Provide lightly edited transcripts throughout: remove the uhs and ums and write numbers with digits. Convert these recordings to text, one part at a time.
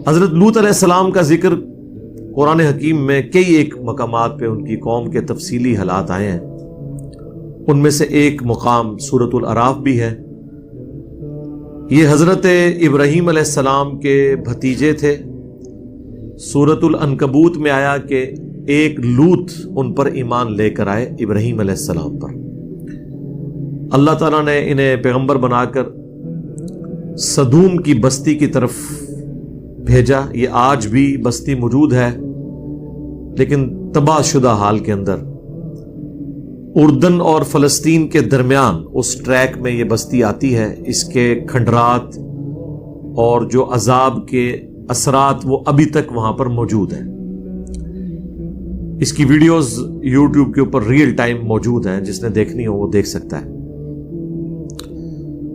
حضرت لوط علیہ السلام کا ذکر قرآن حکیم میں کئی ایک مقامات پہ ان کی قوم کے تفصیلی حالات آئے ہیں. ان میں سے ایک مقام سورۃ الاعراف بھی ہے. یہ حضرت ابراہیم علیہ السلام کے بھتیجے تھے. سورۃ العنکبوت میں آیا کہ ایک لوط ان پر ایمان لے کر آئے ابراہیم علیہ السلام پر. اللہ تعالیٰ نے انہیں پیغمبر بنا کر سدوم کی بستی کی طرف بھیجا. یہ آج بھی بستی موجود ہے لیکن تباہ شدہ حال کے اندر. اردن اور فلسطین کے درمیان اس ٹریک میں یہ بستی آتی ہے. اس کے کھنڈرات اور جو عذاب کے اثرات وہ ابھی تک وہاں پر موجود ہیں. اس کی ویڈیوز یوٹیوب کے اوپر ریئل ٹائم موجود ہیں. جس نے دیکھنی ہو وہ دیکھ سکتا ہے.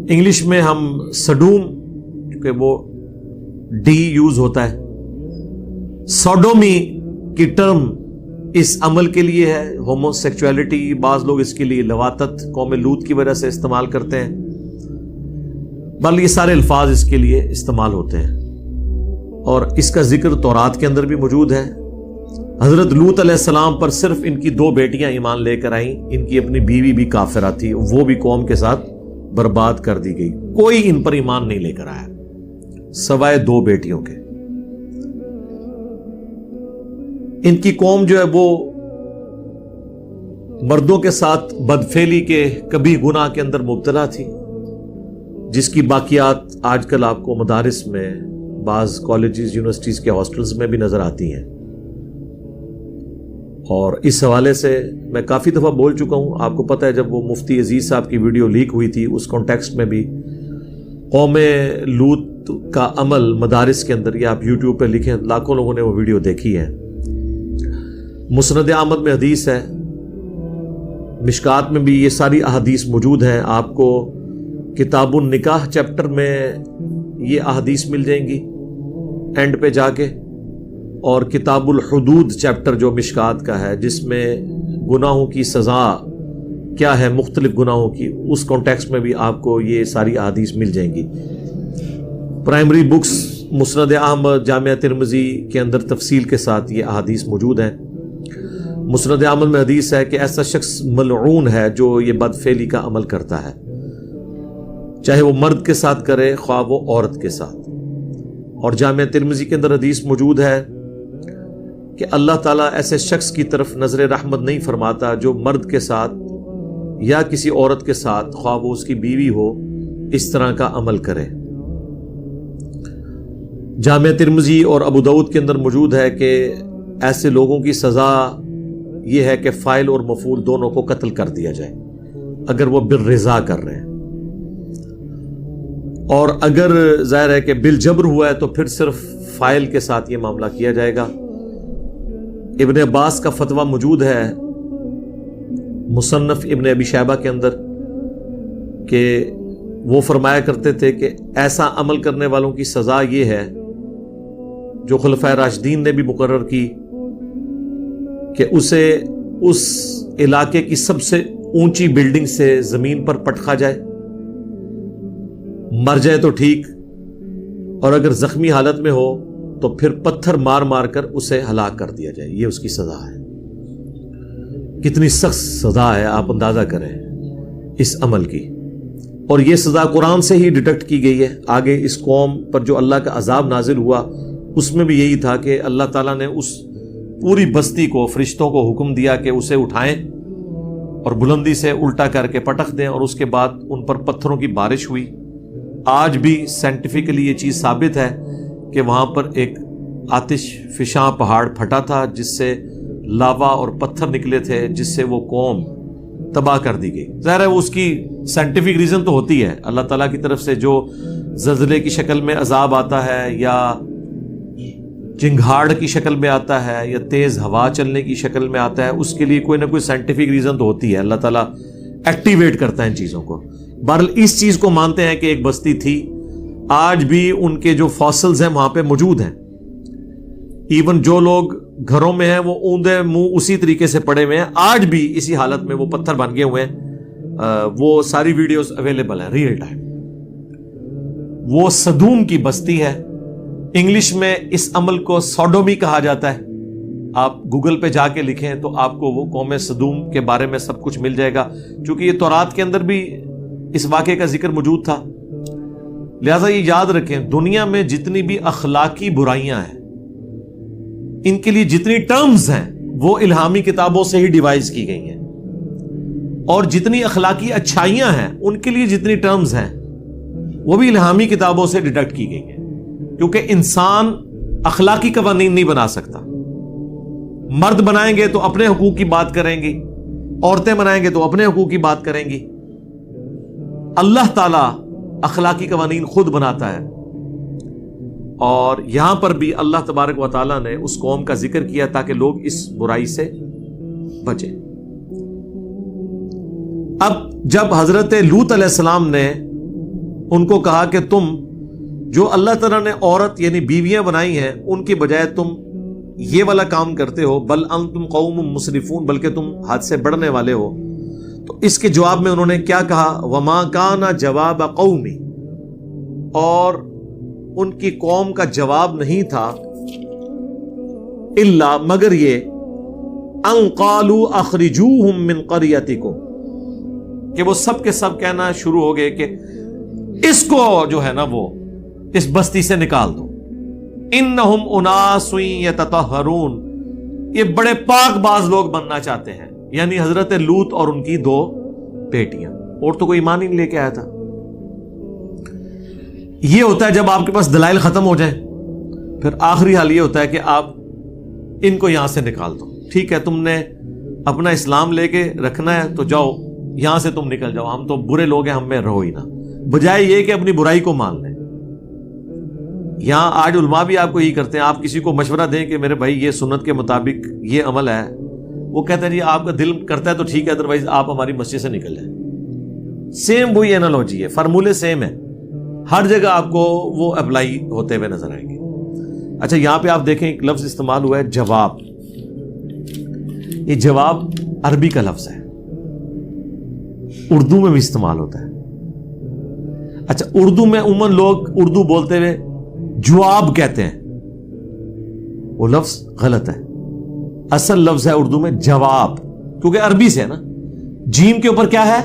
انگلش میں ہم سڈوم، کیونکہ وہ ڈی یوز ہوتا ہے، سوڈومی کی ٹرم اس عمل کے لیے ہے. ہومو سیکچولیٹی بعض لوگ اس کے لیے لواطت قوم لوط کی وجہ سے استعمال کرتے ہیں. بلکہ یہ سارے الفاظ اس کے لیے استعمال ہوتے ہیں اور اس کا ذکر تورات کے اندر بھی موجود ہے. حضرت لوط علیہ السلام پر صرف ان کی 2 بیٹیاں ایمان لے کر آئیں. ان کی اپنی بیوی بھی کافرہ تھی، وہ بھی قوم کے ساتھ برباد کر دی گئی. کوئی ان پر ایمان نہیں لے کر آیا سوائے 2 بیٹیوں کے. ان کی قوم جو ہے وہ مردوں کے ساتھ بدفعلی کے کبھی گناہ کے اندر مبتلا تھی، جس کی باقیات آج کل آپ کو مدارس میں، بعض کالجز یونیورسٹیز کے ہاسٹلز میں بھی نظر آتی ہیں. اور اس حوالے سے میں کافی دفعہ بول چکا ہوں. آپ کو پتہ ہے جب وہ مفتی عزیز صاحب کی ویڈیو لیک ہوئی تھی اس کانٹیکسٹ میں بھی قوم لوط کا عمل مدارس کے اندر، یہ آپ یوٹیوب پہ لکھیں، لاکھوں لوگوں نے وہ ویڈیو دیکھی ہے. مسند احمد میں حدیث ہے، مشکات میں بھی یہ ساری احادیث موجود ہیں. آپ کو کتاب النکاح چیپٹر میں یہ احادیث مل جائیں گی اینڈ پہ جا کے، اور کتاب الحدود چیپٹر جو مشکات کا ہے جس میں گناہوں کی سزا کیا ہے مختلف گناہوں کی، اس کانٹیکسٹ میں بھی آپ کو یہ ساری احادیث مل جائیں گی. پرائمری بکس مسند احمد، جامعہ ترمذی کے اندر تفصیل کے ساتھ یہ احادیث موجود ہیں. مسند احمد میں حدیث ہے کہ ایسا شخص ملعون ہے جو یہ بدفعلی کا عمل کرتا ہے، چاہے وہ مرد کے ساتھ کرے خواہ وہ عورت کے ساتھ. اور جامعہ ترمذی کے اندر حدیث موجود ہے کہ اللہ تعالیٰ ایسے شخص کی طرف نظر رحمت نہیں فرماتا جو مرد کے ساتھ یا کسی عورت کے ساتھ خواہ وہ اس کی بیوی ہو اس طرح کا عمل کرے. جامعہ ترمذی اور ابو داؤد کے اندر موجود ہے کہ ایسے لوگوں کی سزا یہ ہے کہ فاعل اور مفعول دونوں کو قتل کر دیا جائے اگر وہ بالرضا کر رہے ہیں، اور اگر ظاہر ہے کہ بالجبر ہوا ہے تو پھر صرف فاعل کے ساتھ یہ معاملہ کیا جائے گا. ابن عباس کا فتویٰ موجود ہے مصنف ابن ابی شیبہ کے اندر کہ وہ فرمایا کرتے تھے کہ ایسا عمل کرنے والوں کی سزا یہ ہے جو خلفائے راشدین نے بھی مقرر کی کہ اسے اس علاقے کی سب سے اونچی بلڈنگ سے زمین پر پٹخا جائے، مر جائے تو ٹھیک، اور اگر زخمی حالت میں ہو تو پھر پتھر مار مار کر اسے ہلاک کر دیا جائے. یہ اس کی سزا ہے. کتنی سخت سزا ہے آپ اندازہ کریں اس عمل کی. اور یہ سزا قرآن سے ہی ڈیٹیکٹ کی گئی ہے. آگے اس قوم پر جو اللہ کا عذاب نازل ہوا اس میں بھی یہی تھا کہ اللہ تعالیٰ نے اس پوری بستی کو، فرشتوں کو حکم دیا کہ اسے اٹھائیں اور بلندی سے الٹا کر کے پٹخ دیں، اور اس کے بعد ان پر پتھروں کی بارش ہوئی. آج بھی سائنٹیفکلی یہ چیز ثابت ہے کہ وہاں پر ایک آتش فشاں پہاڑ پھٹا تھا جس سے لاوا اور پتھر نکلے تھے، جس سے وہ قوم تباہ کر دی گئی. ظاہر ہے وہ اس کی سائنٹیفک ریزن تو ہوتی ہے. اللہ تعالیٰ کی طرف سے جو زلزلے کی شکل میں عذاب آتا ہے یا چنگھاڑ کی شکل میں آتا ہے یا تیز ہوا چلنے کی شکل میں آتا ہے، اس کے لیے کوئی نہ کوئی سائنٹیفک ریزن تو ہوتی ہے. اللہ تعالیٰ ایکٹیویٹ کرتا ہے ان چیزوں کو. بہرحال اس چیز کو مانتے ہیں کہ ایک بستی تھی. آج بھی ان کے جو فاسلز ہیں وہاں پہ موجود ہیں. ایون جو لوگ گھروں میں ہیں وہ اوندے منہ اسی طریقے سے پڑے ہوئے ہیں، آج بھی اسی حالت میں وہ پتھر بن گئے ہوئے ہیں. وہ ساری ویڈیوز اویلیبل ہیں ریئل ٹائم. وہ سدوم کی بستی ہے انگلش میں اس عمل کو سوڈومی کہا جاتا ہے. آپ گوگل پہ جا کے لکھیں تو آپ کو وہ قوم صدوم کے بارے میں سب کچھ مل جائے گا، چونکہ یہ تورات کے اندر بھی اس واقعے کا ذکر موجود تھا. لہذا یہ یاد رکھیں، دنیا میں جتنی بھی اخلاقی برائیاں ہیں، ان کے لیے جتنی ٹرمز ہیں وہ الہامی کتابوں سے ہی ڈیوائز کی گئی ہیں، اور جتنی اخلاقی اچھائیاں ہیں ان کے لیے جتنی ٹرمز ہیں وہ بھی الہامی کتابوں سے ڈیڈکٹ کی گئی ہیں. کیونکہ انسان اخلاقی قوانین نہیں بنا سکتا. مرد بنائیں گے تو اپنے حقوق کی بات کریں گی، عورتیں بنائیں گے تو اپنے حقوق کی بات کریں گی. اللہ تعالی اخلاقی قوانین خود بناتا ہے. اور یہاں پر بھی اللہ تبارک و تعالیٰ نے اس قوم کا ذکر کیا تاکہ لوگ اس برائی سے بچیں. اب جب حضرت لوط علیہ السلام نے ان کو کہا کہ تم جو اللہ تعالیٰ نے عورت یعنی بیویاں بنائی ہیں ان کی بجائے تم یہ والا کام کرتے ہو، بل انتم قوم مسرفون، بلکہ تم حد سے بڑھنے والے ہو، تو اس کے جواب میں انہوں نے کیا کہا؟ وما کان جواب قومی، اور ان کی قوم کا جواب نہیں تھا الا مگر یہ ان قالوا اخرجوہم من قریتکم، کہ وہ سب کے سب کہنا شروع ہو گئے کہ اس کو جو ہے نا وہ اس بستی سے نکال دو. انہم اناس یتطہرون، یہ بڑے پاک باز لوگ بننا چاہتے ہیں، یعنی حضرت لوط اور ان کی 2 بیٹیاں. اور تو کوئی ایمان ہی نہیں لے کے آیا تھا. یہ ہوتا ہے جب آپ کے پاس دلائل ختم ہو جائیں، پھر آخری حال یہ ہوتا ہے کہ آپ ان کو یہاں سے نکال دو. ٹھیک ہے، تم نے اپنا اسلام لے کے رکھنا ہے تو جاؤ یہاں سے، تم نکل جاؤ، ہم تو برے لوگ ہیں، ہم میں رہو ہی نہ، بجائے یہ کہ اپنی برائی کو مان لیں. یہاں آج علماء بھی آپ کو یہی کرتے ہیں. آپ کسی کو مشورہ دیں کہ میرے بھائی یہ سنت کے مطابق یہ عمل ہے، وہ کہتے ہیں جی آپ کا دل کرتا ہے تو ٹھیک ہے، ادروائز آپ ہماری مسجد سے نکل جائیں. سیم وہی اینالوجی ہے، فارمولے سیم ہے، ہر جگہ آپ کو وہ اپلائی ہوتے ہوئے نظر آئیں گے. اچھا، یہاں پہ آپ دیکھیں ایک لفظ استعمال ہوا ہے جواب. یہ جواب عربی کا لفظ ہے، اردو میں بھی استعمال ہوتا ہے. اچھا، اردو میں عموماً لوگ اردو بولتے ہوئے جواب کہتے ہیں، وہ لفظ غلط ہے. اصل لفظ ہے اردو میں جواب، کیونکہ عربی سے ہے نا. جیم کے اوپر کیا ہے؟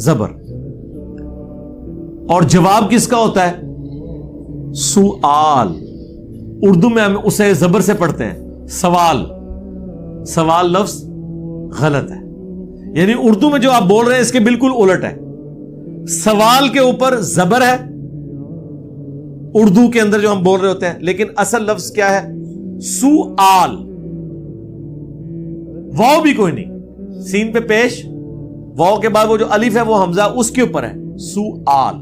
زبر. اور جواب کس کا ہوتا ہے؟ سؤال. اردو میں ہم اسے زبر سے پڑھتے ہیں سوال. سوال لفظ غلط ہے، یعنی اردو میں جو آپ بول رہے ہیں اس کے بالکل الٹ ہے. سوال کے اوپر زبر ہے اردو کے اندر جو ہم بول رہے ہوتے ہیں، لیکن اصل لفظ کیا ہے؟ سؤال. واو بھی کوئی نہیں، سین پہ پیش، واو کے بعد وہ جو الف ہے وہ حمزہ اس کے اوپر ہے. سؤال،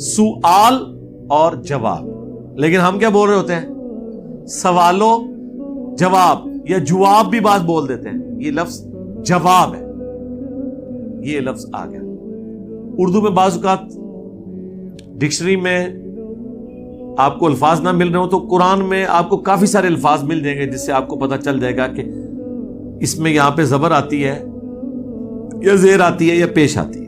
سؤال اور جواب. لیکن ہم کیا بول رہے ہوتے ہیں؟ سوالو جواب، یا جواب بھی بات بول دیتے ہیں. یہ لفظ جواب ہے، یہ لفظ آ گیا. اردو میں بعض اوقات ڈکشنری میں آپ کو الفاظ نہ مل رہے ہو تو قرآن میں آپ کو کافی سارے الفاظ مل جائیں گے، جس سے آپ کو پتہ چل جائے گا کہ اس میں یہاں پہ زبر آتی ہے یا زیر آتی ہے یا پیش آتی ہے.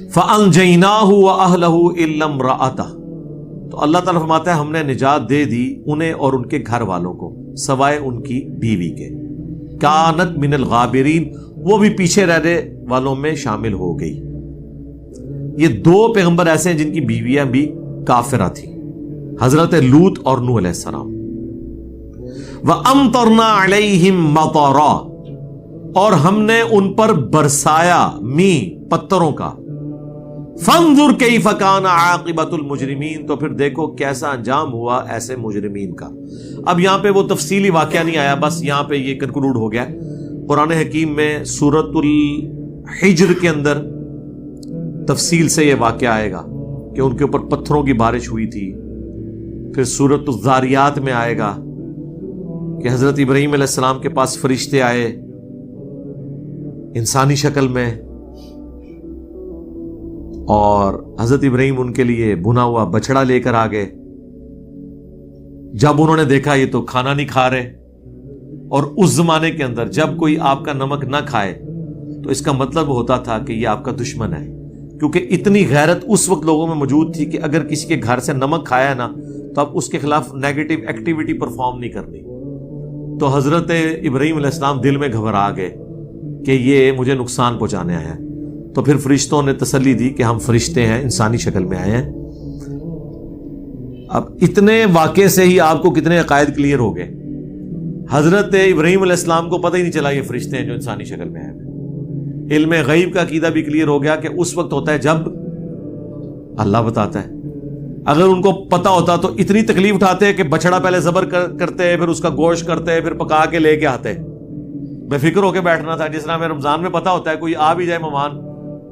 فَأَنْجَيْنَاهُ وَأَهْلَهُ إِلَّا امْرَأَتَهُ، تو اللہ تعالیٰ فرماتا ہے ہم نے نجات دے دی انہیں اور ان کے گھر والوں کو، سوائے ان کی بیوی کے. کانت من الغابرین، وہ بھی پیچھے رہنے والوں میں شامل ہو گئی. یہ 2 پیغمبر ایسے ہیں جن کی بیویاں بھی کافرہ تھیں، حضرت لوط اور نوح علیہ السلام. وَأَمْطَرْنَا عَلَيْهِمْ مَطَرًا، اور ہم نے ان پر برسایا می پتھروں کا. فَانظُرْ كَيْفَ كَانَ عَاقِبَةُ الْمُجْرِمِينَ، تو پھر دیکھو کیسا انجام ہوا ایسے مجرمین کا. اب یہاں پہ وہ تفصیلی واقعہ نہیں آیا، بس یہاں پہ یہ کنکلوڈ ہو گیا. قرآن حکیم میں سورۃ الحجر کے اندر تفصیل سے یہ واقعہ آئے گا کہ ان کے اوپر پتھروں کی بارش ہوئی تھی. پھر سورۃ الذاریات میں آئے گا کہ حضرت ابراہیم علیہ السلام کے پاس فرشتے آئے انسانی شکل میں، اور حضرت ابراہیم ان کے لیے بنا ہوا بچڑا لے کر آ گئے. جب انہوں نے دیکھا یہ تو کھانا نہیں کھا رہے، اور اس زمانے کے اندر جب کوئی آپ کا نمک نہ کھائے تو اس کا مطلب ہوتا تھا کہ یہ آپ کا دشمن ہے، کیونکہ اتنی غیرت اس وقت لوگوں میں موجود تھی کہ اگر کسی کے گھر سے نمک کھایا ہے نا تو اب اس کے خلاف نیگیٹو ایکٹیویٹی پرفارم نہیں کرنی. تو حضرت ابراہیم علیہ السلام دل میں گھبرا گئے کہ یہ مجھے نقصان پہنچانے آیا ہے. تو پھر فرشتوں نے تسلی دی کہ ہم فرشتے ہیں, انسانی شکل میں آئے ہیں. اب اتنے واقعے سے ہی آپ کو کتنے عقائد کلیئر ہو گئے. حضرت ابراہیم علیہ السلام کو پتہ ہی نہیں چلا یہ فرشتے ہیں جو انسانی شکل میں آئے ہیں. علم غیب کا عقیدہ بھی کلیئر ہو گیا کہ اس وقت ہوتا ہے جب اللہ بتاتا ہے. اگر ان کو پتا ہوتا تو اتنی تکلیف اٹھاتے کہ بچڑا پہلے ذبح کرتے, پھر اس کا گوشت کرتے, پھر پکا کے لے کے آتے. بے فکر ہو کے بیٹھنا تھا. جس طرح ہمیں رمضان میں پتا ہوتا ہے کوئی آ بھی جائے مہمان,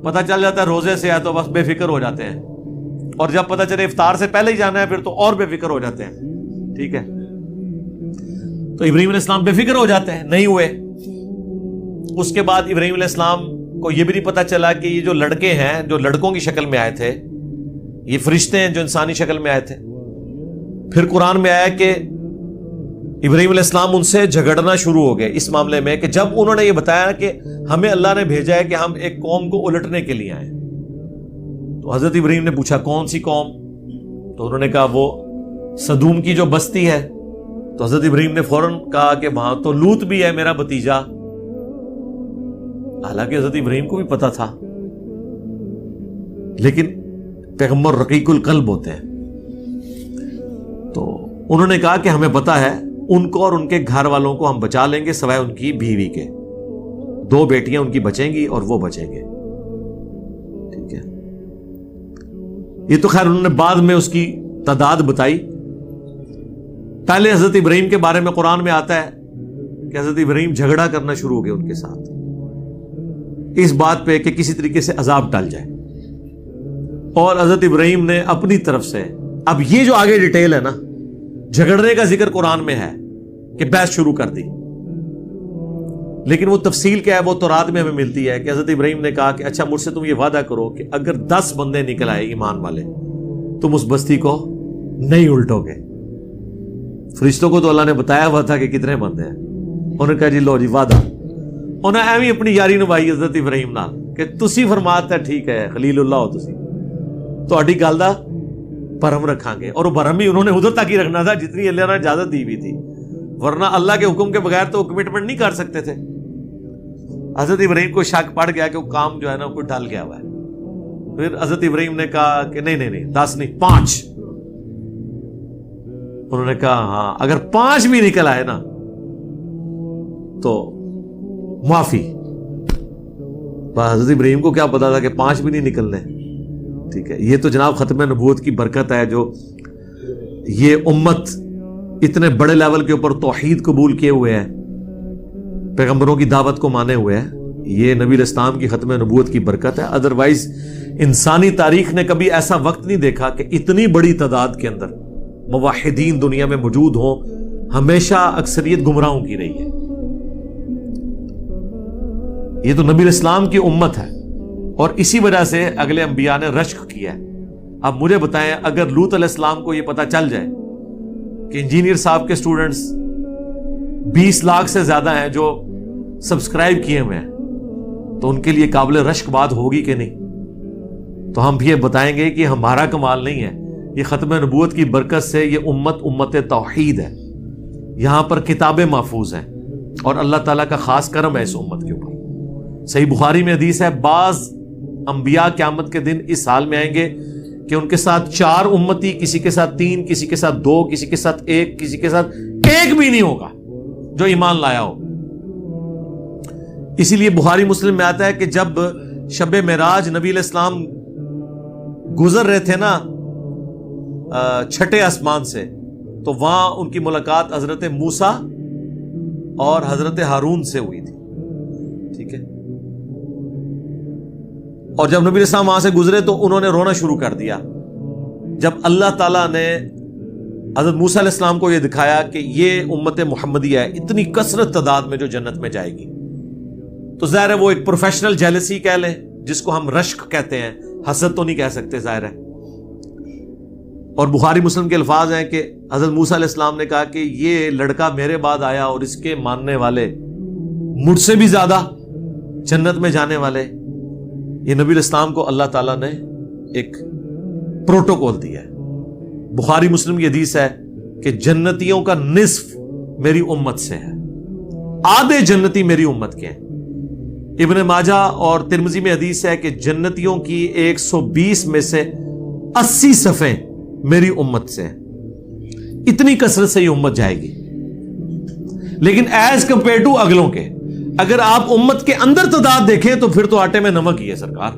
پتا چل جاتا ہے روزے سے ہے تو بس بے فکر ہو جاتے ہیں, اور جب پتا چلے افطار سے پہلے ہی جانا ہے پھر تو اور بے فکر ہو جاتے ہیں. ٹھیک ہے, تو ابراہیم علیہ السلام بے فکر ہو جاتے ہیں, نہیں ہوئے. اس کے بعد ابراہیم علیہ السلام کو یہ بھی نہیں پتا چلا کہ یہ جو لڑکے ہیں جو لڑکوں کی شکل میں آئے تھے یہ فرشتے ہیں جو انسانی شکل میں آئے تھے. پھر قرآن میں آیا کہ ابراہیم علیہ السلام ان سے جھگڑنا شروع ہو گئے اس معاملے میں کہ جب انہوں نے یہ بتایا کہ ہمیں اللہ نے بھیجا ہے کہ ہم ایک قوم کو الٹنے کے لیے آئے. تو حضرت ابراہیم نے پوچھا کون سی قوم؟ تو انہوں نے کہا وہ سدوم کی جو بستی ہے. تو حضرت ابراہیم نے فوراً کہا کہ وہاں تو لوط بھی ہے میرا بھتیجا. حالانکہ حضرت ابراہیم کو بھی پتا تھا, لیکن پیغمبر رقیق القلب ہوتے ہیں. تو انہوں نے کہا کہ ہمیں پتا ہے ان کو اور ان کے گھر والوں کو ہم بچا لیں گے سوائے ان کی بیوی کے. 2 بیٹیاں ان کی بچیں گی اور وہ بچیں گے. ٹھیک ہے, یہ تو خیر انہوں نے بعد میں اس کی تعداد بتائی. پہلے حضرت ابراہیم کے بارے میں قرآن میں آتا ہے کہ حضرت ابراہیم جھگڑا کرنا شروع ہو گئے ان کے ساتھ اس بات پہ کہ کسی طریقے سے عذاب ٹل جائے. اور حضرت ابراہیم نے اپنی طرف سے, اب یہ جو آگے ڈیٹیل ہے نا, جھگڑنے کا ذکر قرآن میں ہے کہ بحث شروع کر دی, لیکن وہ تفصیل کیا ہے وہ تورات میں ہمیں ملتی ہے کہ حضرت ابراہیم نے کہا کہ اچھا مجھ سے تم یہ وعدہ کرو کہ اگر 10 بندے نکل آئے ایمان والے تم اس بستی کو نہیں الٹو گے. فرشتوں کو تو اللہ نے بتایا ہوا تھا کہ کتنے بندے ہیں. انہوں نے کہا جی لو جی وعدہ. انہیں ایویں اپنی یاری نبھائی حضرت ابراہیم نال کہ تسی فرماتے ٹھیک ہے خلیل اللہ ہو تسی تہاڈی گل دا بھرم رکھاں گے. اور وہ بھرم بھی انہوں نے ادھر تک ہی رکھنا تھا جتنی اللہ نے اجازت دی ہوئی تھی, ورنہ اللہ کے حکم کے بغیر تو کمٹمنٹ نہیں کر سکتے تھے. حضرت ابراہیم کو شک پڑ گیا کہ وہ کام جو ہے نا کوئی ڈل گیا ہوا ہے. پھر حضرت ابراہیم نے کہا کہ نہیں 10 نہیں 5. انہوں نے کہا ہاں اگر 5 بھی نکل آئے نا تو معافی. حضرت ابراہیم کو کیا پتا تھا کہ 5 بھی نہیں نکلنے. ٹھیک ہے, یہ تو جناب ختم نبوت کی برکت ہے جو یہ امت اتنے بڑے لیول کے اوپر توحید قبول کیے ہوئے ہے, پیغمبروں کی دعوت کو مانے ہوئے ہے. یہ نبی علیہ السلام کی ختم نبوت کی برکت ہے. ادروائز انسانی تاریخ نے کبھی ایسا وقت نہیں دیکھا کہ اتنی بڑی تعداد کے اندر موحدین دنیا میں موجود ہوں. ہمیشہ اکثریت گمراہوں کی رہی ہے. یہ تو نبی علیہ السلام کی امت ہے اور اسی وجہ سے اگلے انبیاء نے رشک کیا ہے. اب مجھے بتائیں اگر لوط علیہ السلام کو یہ پتا چل جائے کہ انجینئر صاحب کے سٹوڈنٹس 20 لاکھ سے زیادہ ہیں جو سبسکرائب کیے ہوئے ہیں تو ان کے لیے قابل رشک بات ہوگی کہ نہیں؟ تو ہم بھی یہ بتائیں گے کہ ہمارا کمال نہیں ہے, یہ ختم نبوت کی برکت سے یہ امت توحید ہے. یہاں پر کتابیں محفوظ ہیں اور اللہ تعالیٰ کا خاص کرم ہے اس امت کے اوپر. صحیح بخاری میں حدیث ہے بعض انبیاء قیامت کے دن اس حال میں آئیں گے کہ ان کے ساتھ 4 امتی, کسی کے ساتھ 3, کسی کے ساتھ 2, کسی کے ساتھ 1, کسی کے ساتھ 1 بھی نہیں ہوگا جو ایمان لایا ہو. اسی لیے بخاری مسلم میں آتا ہے کہ جب شب معراج نبی علیہ السلام گزر رہے تھے نا 6 آسمان سے تو وہاں ان کی ملاقات حضرت موسیٰ اور حضرت ہارون سے ہوئی تھی. ٹھیک ہے, اور جب نبی علیہ السلام وہاں سے گزرے تو انہوں نے رونا شروع کر دیا جب اللہ تعالیٰ نے حضرت موسیٰ علیہ السلام کو یہ دکھایا کہ یہ امت محمدیہ ہے اتنی کثرت تعداد میں جو جنت میں جائے گی. تو ظاہر ہے وہ ایک پروفیشنل جیلسی کہہ لیں جس کو ہم رشک کہتے ہیں, حسد تو نہیں کہہ سکتے ظاہر ہے. اور بخاری مسلم کے الفاظ ہیں کہ حضرت موسیٰ علیہ السلام نے کہا کہ یہ لڑکا میرے بعد آیا اور اس کے ماننے والے مجھ سے بھی زیادہ جنت میں جانے والے. یہ نبی الاسلام کو اللہ تعالیٰ نے ایک پروٹوکول دیا ہے. بخاری مسلم کی حدیث ہے کہ جنتیوں کا نصف میری امت سے ہے, آدھے جنتی میری امت کے ہیں. ابن ماجہ اور ترمذی میں حدیث ہے کہ جنتیوں کی 120 میں سے 80 صفیں میری امت سے ہیں. اتنی کثرت سے یہ امت جائے گی. لیکن ایز کمپیئر ٹو اگلوں کے, اگر آپ امت کے اندر تعداد دیکھیں تو پھر تو آٹے میں نمک ہی ہے سرکار.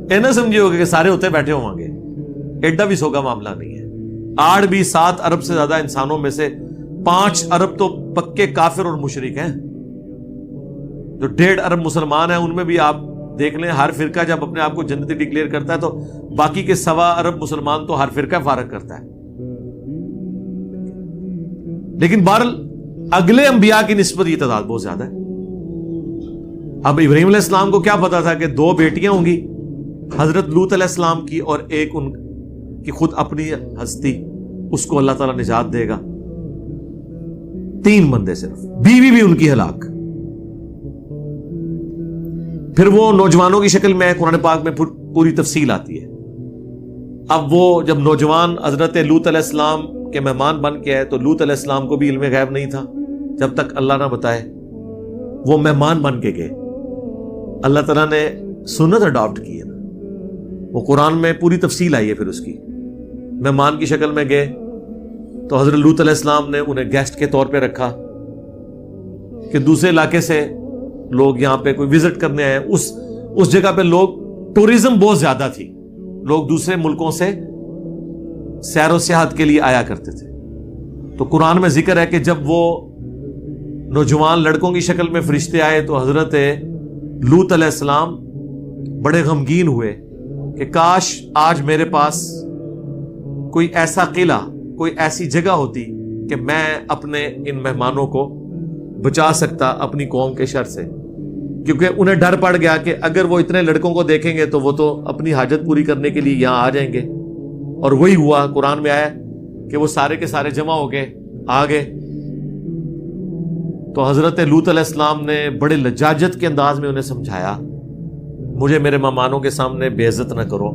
اے نہ سمجھے ہوگا کہ سارے ہوتے بیٹھے ہوں گے, ایڈا بھی سوگا معاملہ نہیں ہے. 8 بھی 7 ارب سے زیادہ انسانوں میں سے 5 ارب تو پکے کافر اور مشرک ہیں. جو 1.5 ارب مسلمان ہیں ان میں بھی آپ دیکھ لیں, ہر فرقہ جب اپنے آپ کو جنتی ڈکلیئر کرتا ہے تو باقی کے 1.25 ارب مسلمان تو ہر فرقہ فارغ کرتا ہے. لیکن بہرحال اگلے انبیاء کی نسبت یہ تعداد بہت زیادہ ہے. اب ابراہیم علیہ السلام کو کیا پتا تھا کہ 2 بیٹیاں ہوں گی, حضرت لوط علیہ السلام کی اور ایک ان کی خود اپنی ہستی, اس کو اللہ تعالیٰ نجات دے گا. 3 بندے صرف, بیوی بھی ان کی ہلاک. پھر وہ نوجوانوں کی شکل میں قرآن پاک میں پوری تفصیل آتی ہے. اب وہ جب نوجوان حضرت لوط علیہ السلام کے مہمان بن کے آئے تو لوط علیہ السلام کو بھی علم غیب نہیں تھا جب تک اللہ نہ بتائے. وہ مہمان بن کے گئے, اللہ تعالیٰ نے سنت اڈاپٹ کی ہے نا, وہ قرآن میں پوری تفصیل آئی ہے. پھر اس کی مہمان کی شکل میں گئے تو حضرت لوط علیہ السلام نے انہیں گیسٹ کے طور پہ رکھا کہ دوسرے علاقے سے لوگ یہاں پہ کوئی وزٹ کرنے آئے. اس جگہ پہ لوگ ٹورزم بہت زیادہ تھی, لوگ دوسرے ملکوں سے سیر و سیاحت کے لیے آیا کرتے تھے. تو قرآن میں ذکر ہے کہ جب وہ نوجوان لڑکوں کی شکل میں فرشتے آئے تو حضرت لوط علیہ السلام بڑے غمگین ہوئے کہ کاش آج میرے پاس کوئی ایسا قلعہ, کوئی ایسی جگہ ہوتی کہ میں اپنے ان مہمانوں کو بچا سکتا اپنی قوم کے شر سے. کیونکہ انہیں ڈر پڑ گیا کہ اگر وہ اتنے لڑکوں کو دیکھیں گے تو وہ تو اپنی حاجت پوری کرنے کے لیے یہاں آ جائیں گے. اور وہی ہوا, قرآن میں آیا کہ وہ سارے کے سارے جمع ہو کے آ گئے. تو حضرت لوط علیہ السلام نے بڑے لجاجت کے انداز میں انہیں سمجھایا, مجھے میرے مہمانوں کے سامنے بے عزت نہ کرو.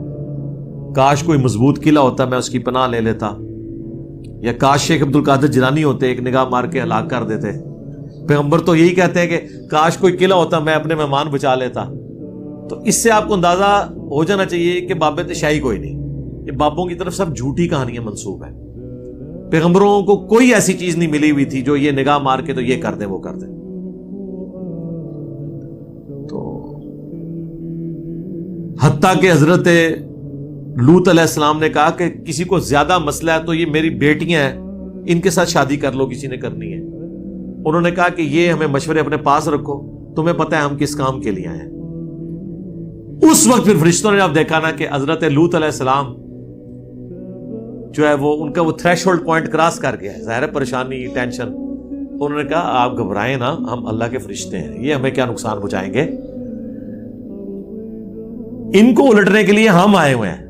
کاش کوئی مضبوط قلعہ ہوتا میں اس کی پناہ لے لیتا, یا کاش شیخ عبد القادر جیلانی ہوتے ایک نگاہ مار کے ہلاک کر دیتے. پیغمبر تو یہی کہتے ہیں کہ کاش کوئی قلعہ ہوتا میں اپنے مہمان بچا لیتا. تو اس سے آپ کو اندازہ ہو جانا چاہیے کہ بابت شاہی کوئی نہیں, یہ بابوں کی طرف سب جھوٹی کہانیاں منسوب ہیں. پیغمبروں کو کوئی ایسی چیز نہیں ملی ہوئی تھی جو یہ نگاہ مار کے تو یہ کر دیں وہ کر دیں. تو حتیٰ کہ حضرت لوط علیہ السلام نے کہا کہ کسی کو زیادہ مسئلہ ہے تو یہ میری بیٹیاں ہیں, ان کے ساتھ شادی کر لو, کسی نے کرنی ہے. انہوں نے کہا کہ یہ ہمیں مشورے اپنے پاس رکھو, تمہیں پتہ ہے ہم کس کام کے لیے آئے ہیں. اس وقت پھر فرشتوں نے اب دیکھا نا کہ حضرت لوط علیہ السلام جو ہے وہ ان کا وہ تھریش ہولڈ پوائنٹ کراس کر گیا ہے, ظاہر پریشانی, ٹینشن. انہوں نے کہا آپ گھبرائیں نا, ہم اللہ کے فرشتے ہیں, یہ ہمیں کیا نقصان پہنچائیں گے, ان کو الٹنے کے لیے ہم آئے ہوئے ہیں.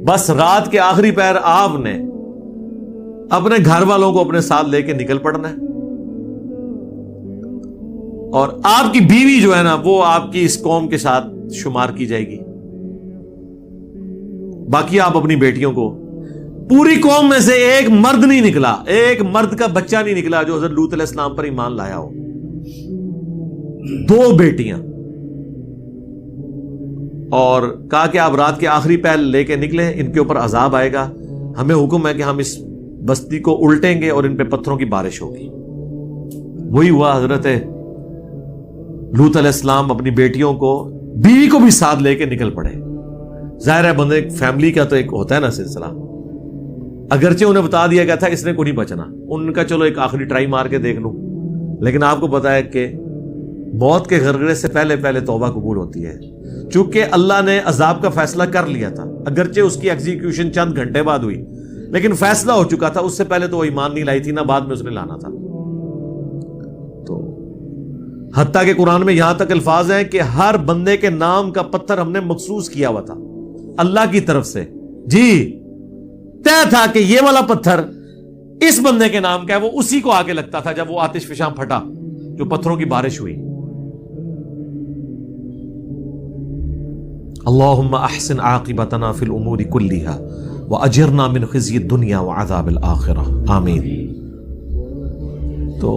بس رات کے آخری پہر آپ نے اپنے گھر والوں کو اپنے ساتھ لے کے نکل پڑنا ہے, اور آپ کی بیوی جو ہے نا وہ آپ کی اس قوم کے ساتھ شمار کی جائے گی. باقی آپ اپنی بیٹیوں کو, پوری قوم میں سے ایک مرد نہیں نکلا, ایک مرد کا بچہ نہیں نکلا جو حضرت لوط علیہ السلام پر ایمان لایا ہو. 2 بیٹیاں. اور کہا کہ آپ رات کے آخری پہل لے کے نکلیں, ان کے اوپر عذاب آئے گا, ہمیں حکم ہے کہ ہم اس بستی کو الٹیں گے اور ان پہ پتھروں کی بارش ہوگی. وہی ہوا, حضرت لوط علیہ السلام اپنی بیٹیوں کو, بیوی کو بھی ساتھ لے کے نکل پڑے. ظاہر ہے بندے فیملی کا تو ایک ہوتا ہے نا سلسلہ, اگرچہ انہیں بتا دیا گیا تھا اس نے کو نہیں بچنا, ان کا چلو ایک آخری ٹرائی مار کے دیکھ لوں, لیکن آپ کو پتا ہے کہ موت کے غرغرے سے پہلے پہلے توبہ قبول ہوتی ہے. چونکہ اللہ نے عذاب کا فیصلہ کر لیا تھا, اگرچہ اس کی ایگزیکیوشن چند گھنٹے بعد ہوئی, لیکن فیصلہ ہو چکا تھا. اس سے پہلے تو وہ ایمان نہیں لائی تھی, نہ بعد میں اس نے لانا تھا. تو حتیٰ کہ قرآن میں یہاں تک الفاظ ہیں کہ ہر بندے کے نام کا پتھر ہم نے مخصوص کیا ہوا تھا اللہ کی طرف سے. جی طے تھا کہ یہ والا پتھر اس بندے کے نام کا ہے, وہ اسی کو آگے لگتا تھا جب وہ آتش فشاں پھٹا جو پتھروں کی بارش ہوئی. اللہم احسن عاقبتنا فی الامور کلہا واجرنا من خزی الدنیا وعذاب الآخرہ آمین۔ تو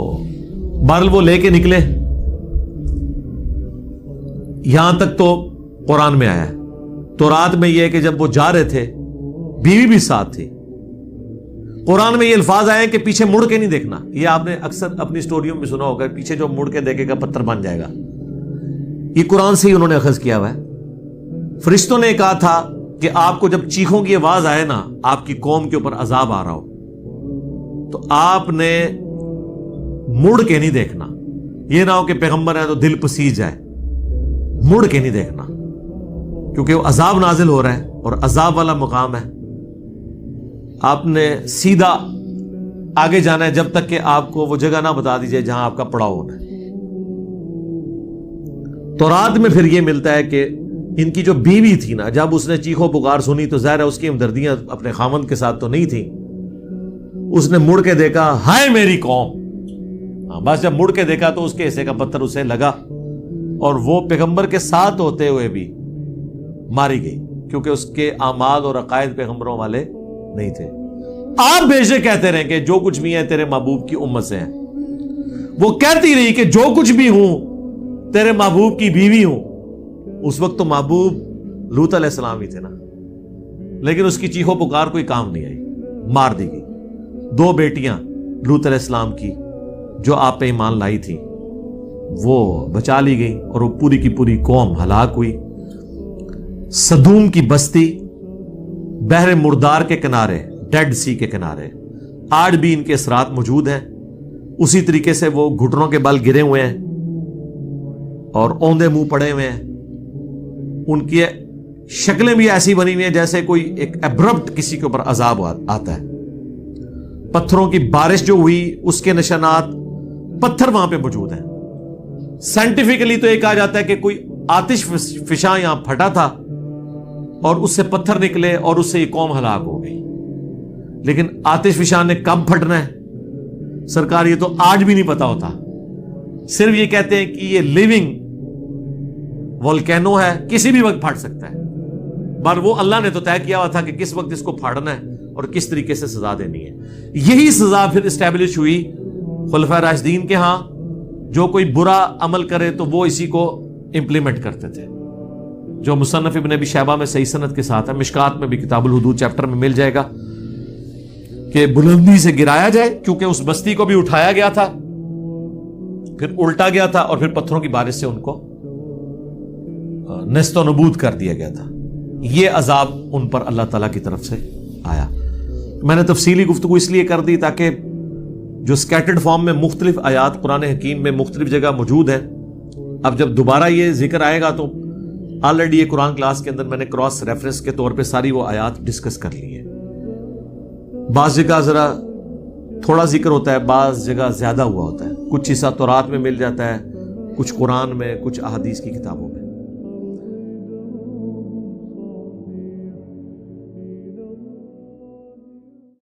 بہرحال وہ لے کے نکلے، یہاں تک تو قرآن میں آیا ہے۔ تو رات میں یہ ہے کہ جب وہ جا رہے تھے بیوی بھی ساتھ تھی، قرآن میں یہ الفاظ آئے کہ پیچھے مڑ کے نہیں دیکھنا۔ یہ آپ نے اکثر اپنی سٹوریوں میں سنا ہوگا، پیچھے جو مڑ کے دیکھے گا پتھر بن جائے گا۔ یہ قرآن سے ہی انہوں نے اخذ کیا ہوا ہے۔ فرشتوں نے کہا تھا کہ آپ کو جب چیخوں کی آواز آئے نا، آپ کی قوم کے اوپر عذاب آ رہا ہو، تو آپ نے مڑ کے نہیں دیکھنا۔ یہ نہ ہو کہ پیغمبر ہے تو دل پسیج جائے، مڑ کے نہیں دیکھنا، کیونکہ وہ عذاب نازل ہو رہا ہے اور عذاب والا مقام ہے۔ آپ نے سیدھا آگے جانا ہے جب تک کہ آپ کو وہ جگہ نہ بتا دی جائے جہاں آپ کا پڑاؤ ہونا ہے۔ تو رات میں پھر یہ ملتا ہے کہ ان کی جو بیوی تھی نا، جب اس نے چیخو پکار سنی تو ظاہر ہے اس کی ہمدردیاں اپنے خاوند کے ساتھ تو نہیں تھی۔ اس نے مڑ کے دیکھا، ہائے میری قوم۔ بس جب مڑ کے دیکھا تو اس کے حصے کا پتھر اسے لگا، اور وہ پیغمبر کے ساتھ ہوتے ہوئے بھی ماری گئی، کیونکہ اس کے اعمال اور عقائد پیغمبروں والے نہیں تھے۔ آپ بیشے کہتے رہے کہ جو کچھ بھی ہے تیرے محبوب کی امت سے ہیں۔ وہ کہتی رہی کہ جو کچھ بھی ہوں تیرے محبوب کی بیوی ہوں۔ اس وقت تو محبوب لوط علیہ السلام ہی تھے نا، لیکن اس کی چیخو پکار کوئی کام نہیں آئی، مار دی گئی۔ 2 بیٹیاں لوط علیہ السلام کی جو آپ پہ ایمان لائی تھی وہ بچا لی گئی، اور وہ پوری کی پوری قوم ہلاک ہوئی۔ سدوم کی بستی بحر مردار کے کنارے، ڈیڈ سی کے کنارے، آج بھی ان کے اثرات موجود ہیں۔ اسی طریقے سے وہ گھٹنوں کے بل گرے ہوئے ہیں اور اوندے منہ پڑے ہوئے ہیں۔ ان کی شکلیں بھی ایسی بنی ہوئی ہیں جیسے کوئی ایک ایبرپٹ کسی کے اوپر عذاب آتا ہے۔ پتھروں کی بارش جو ہوئی اس کے نشانات پتھر وہاں پہ موجود ہیں۔ سائنٹیفکلی تو یہ کہا جاتا ہے کہ کوئی آتش فشاں یہاں پھٹا تھا اور اس سے پتھر نکلے اور اس سے یہ قوم ہلاک ہو گئی۔ لیکن آتش فشاں نے کب پھٹنا ہے سرکار یہ تو آج بھی نہیں پتا ہوتا، صرف یہ کہتے ہیں کہ یہ لیونگ والکینو ہے، کسی بھی وقت پھٹ سکتا ہے، پر وہ اللہ نے تو طے کیا ہوا تھا کہ کس وقت اس کو پھاڑنا ہے اور کس طریقے سے سزا دینی ہے۔ یہی سزا پھر اسٹیبلش ہوئی خلفائے راشدین کے ہاں، جو کوئی برا عمل کرے تو وہ اسی کو امپلیمنٹ کرتے تھے، جو مصنف ابن ابی شیبہ میں صحیح سند کے ساتھ ہے، مشکات میں بھی کتاب الحدود چیپٹر میں مل جائے گا، کہ بلندی سے گرایا جائے، کیونکہ اس بستی کو بھی اٹھایا گیا تھا، پھر الٹا گیا تھا، اور پھر پتھروں کی بارش سے ان کو نیست و نبود کر دیا گیا تھا۔ یہ عذاب ان پر اللہ تعالیٰ کی طرف سے آیا۔ میں نے تفصیلی گفتگو اس لیے کر دی تاکہ جو سکیٹرڈ فارم میں مختلف آیات قرآن حکیم میں مختلف جگہ موجود ہیں، اب جب دوبارہ یہ ذکر آئے گا تو آلریڈی یہ قرآن کلاس کے اندر میں نے کراس ریفرنس کے طور پہ ساری وہ آیات ڈسکس کر لی ہیں۔ بعض جگہ ذرا تھوڑا ذکر ہوتا ہے، بعض جگہ زیادہ ہوا ہوتا ہے، کچھ حصہ تورات میں مل جاتا ہے، کچھ قرآن میں، کچھ احادیث کی کتابوں میں۔